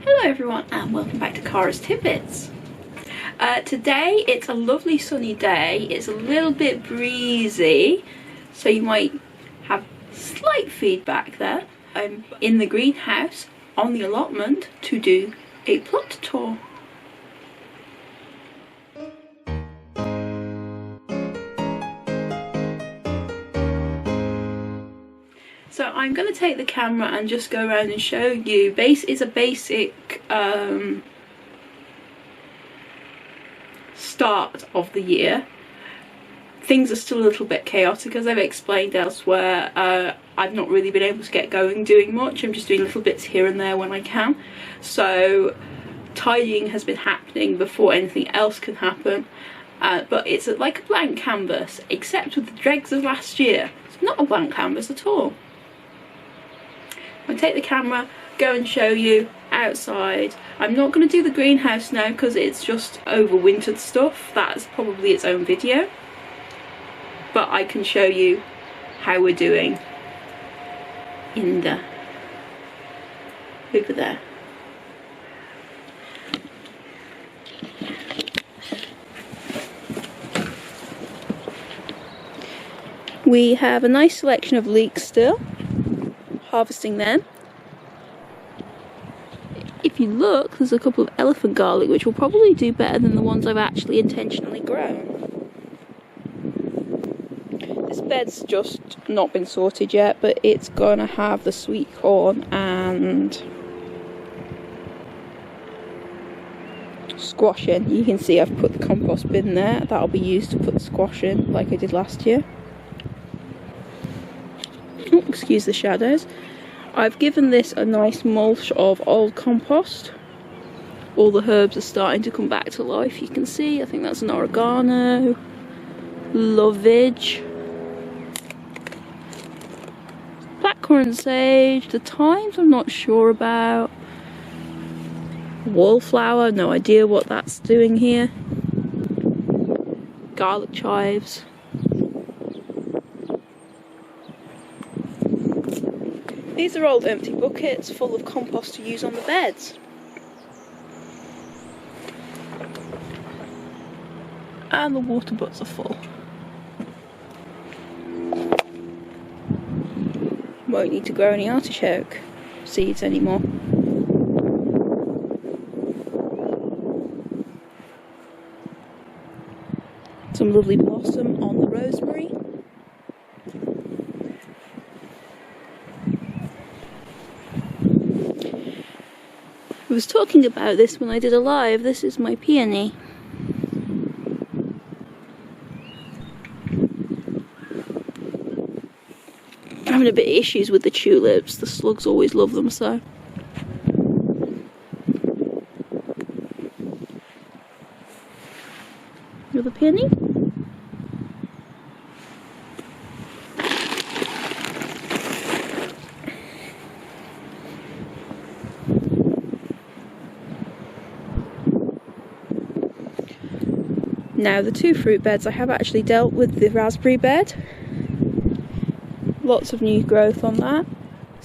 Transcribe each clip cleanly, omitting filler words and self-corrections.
Hello everyone and welcome back to Cara's Titbits. Today it's a lovely sunny day. It's a little bit breezy, so you might have slight feedback there. I'm in the greenhouse on the allotment to do a plot tour. So I'm going to take the camera and just go around and show you. It's a basic start of the year. Things are still a little bit chaotic, as I've explained elsewhere. I've not really been able to get going doing much. I'm just doing little bits here and there when I can. So tidying has been happening before anything else can happen. But it's like a blank canvas, except with the dregs of last year. It's not a blank canvas at all. I'll take the camera, go and show you outside. I'm not going to do the greenhouse now because it's just overwintered stuff. That's probably its own video. But I can show you how we're doing in the over there. We have a nice selection of leeks still. Harvesting them. If you look, there's a couple of elephant garlic which will probably do better than the ones I've actually intentionally grown. This bed's just not been sorted yet, but it's gonna have the sweet corn and squash in. You can see I've put the compost bin there. That'll be used to put the squash in like I did last year. Oh, excuse the shadows. I've given this a nice mulch of old compost. All the herbs are starting to come back to life, you can see. I think that's an oregano, lovage, blackcurrant sage, the thymes I'm not sure about, wallflower, no idea what that's doing here, garlic chives. These are old empty buckets full of compost to use on the beds. And the water butts are full. Won't need to grow any artichoke seeds anymore. Some lovely blossom on the rosemary. I was talking about this when I did a live. This is my peony. I'm having a bit of issues with the tulips. The slugs always love them so. You're the peony? Now the two fruit beds, I have actually dealt with the raspberry bed. Lots of new growth on that.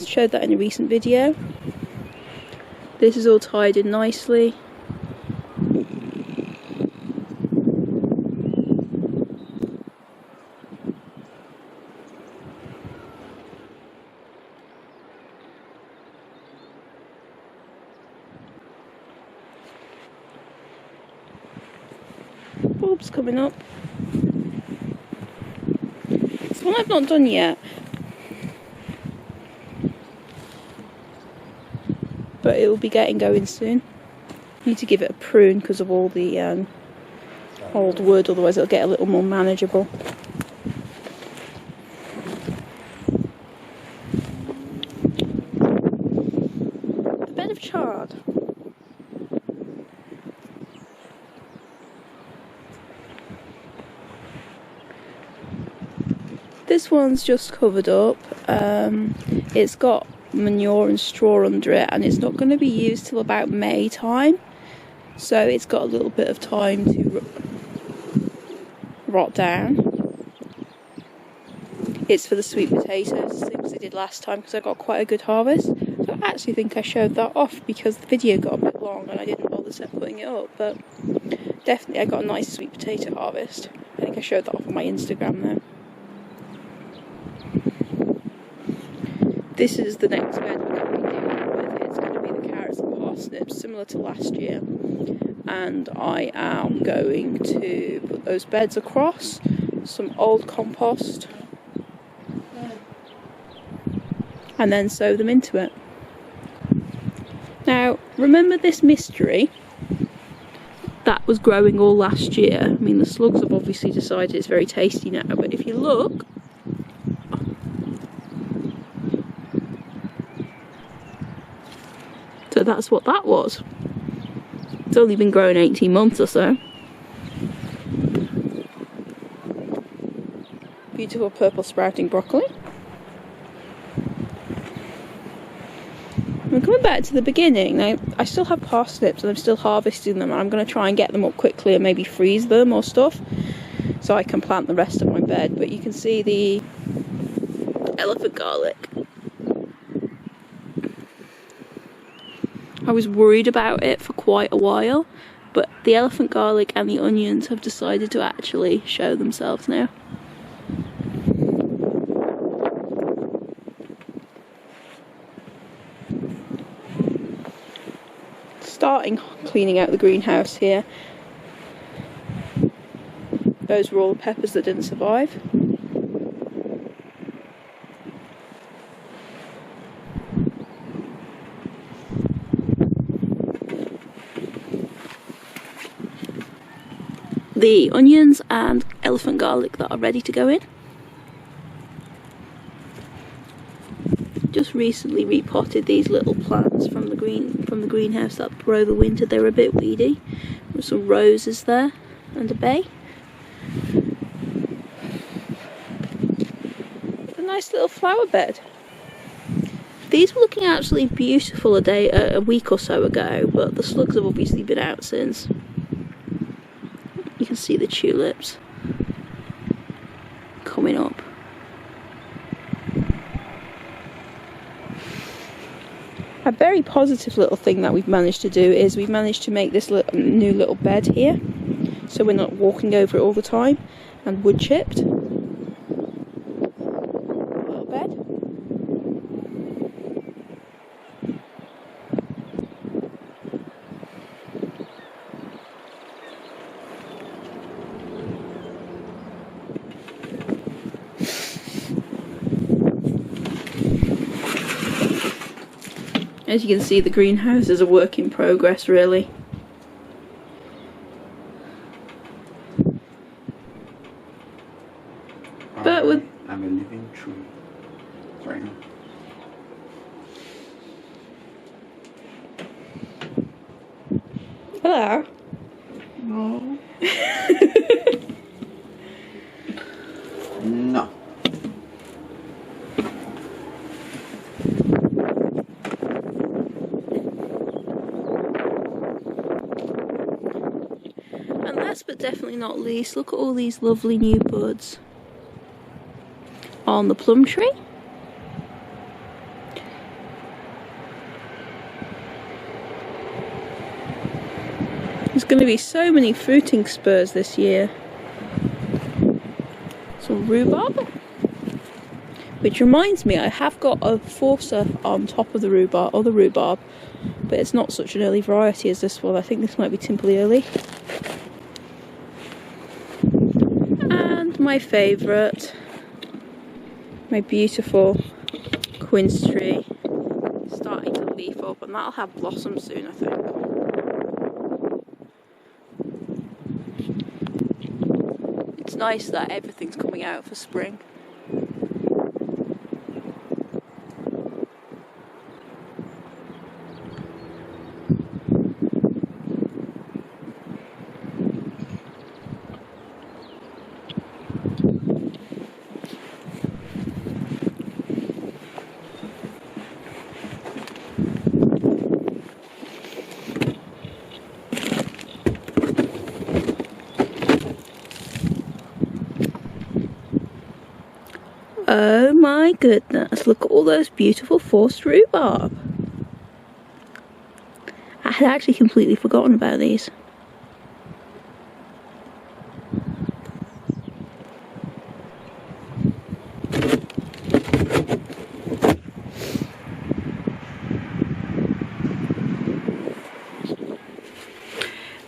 I showed that in a recent video. This is all tied in nicely. Bulbs coming up. It's one I've not done yet, but it will be getting going soon. Need to give it a prune because of all the old wood, otherwise it'll get a little more manageable. A bed of chard. This one's just covered up. It's got manure and straw under it and it's not going to be used till about May time, so it's got a little bit of time to rot down. It's for the sweet potatoes, the things I did last time, because I got quite a good harvest. So don't actually think I showed that off because the video got a bit long and I didn't bother putting it up, but definitely I got a nice sweet potato harvest. I think I showed that off on my Instagram though. This is the next bed we're going to be dealing with. It's going to be the carrots and parsnips, similar to last year. And I am going to put those beds across, some old compost, and then sow them into it. Now, remember this mystery that was growing all last year? I mean, the slugs have obviously decided it's very tasty now, but if you look, so that's what that was. It's only been growing 18 months or so. Beautiful purple sprouting broccoli. I'm coming back to the beginning. Now, I still have parsnips and I'm still harvesting them, and I'm going to try and get them up quickly and maybe freeze them or stuff so I can plant the rest of my bed. But you can see the elephant garlic. I was worried about it for quite a while, but the elephant garlic and the onions have decided to actually show themselves now. Starting cleaning out the greenhouse here. Those were all the peppers that didn't survive. The onions and elephant garlic that are ready to go in. Just recently repotted these little plants from the greenhouse that were over winter. They were a bit weedy. There were some roses there and a bay. A nice little flower bed. These were looking absolutely beautiful a week or so ago, but the slugs have obviously been out since. You can see the tulips coming up. A very positive little thing that we've managed to do is we've managed to make this new little bed here, so we're not walking over it all the time, and wood chipped. Little bed. As you can see, the greenhouse is a work in progress, really. But with I'm a living tree right now. Hello. No. No. And last but definitely not least, look at all these lovely new buds on the plum tree. There's going to be so many fruiting spurs this year. Some rhubarb, which reminds me, I have got a forcer on top of the rhubarb, but it's not such an early variety as this one. I think this might be Timperley early. And my favourite, my beautiful quince tree, starting to leaf up, and that'll have blossom soon, I think. It's nice that everything's coming out for spring. Oh my goodness, look at all those beautiful forced rhubarb. had actually completely forgotten about these.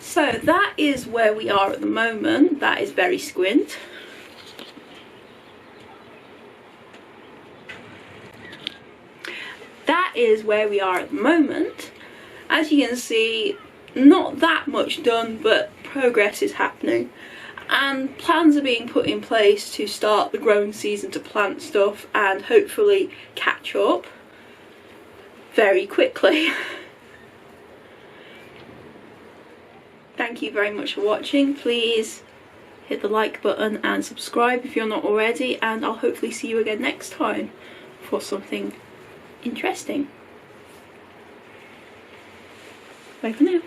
So that is where we are at the moment. That is very squint. That is where we are at the moment. As you can see, not that much done, but progress is happening. And plans are being put in place to start the growing season to plant stuff and hopefully catch up very quickly. Thank you very much for watching. Please hit the like button and subscribe if you're not already, and I'll hopefully see you again next time for something interesting. Bye for now.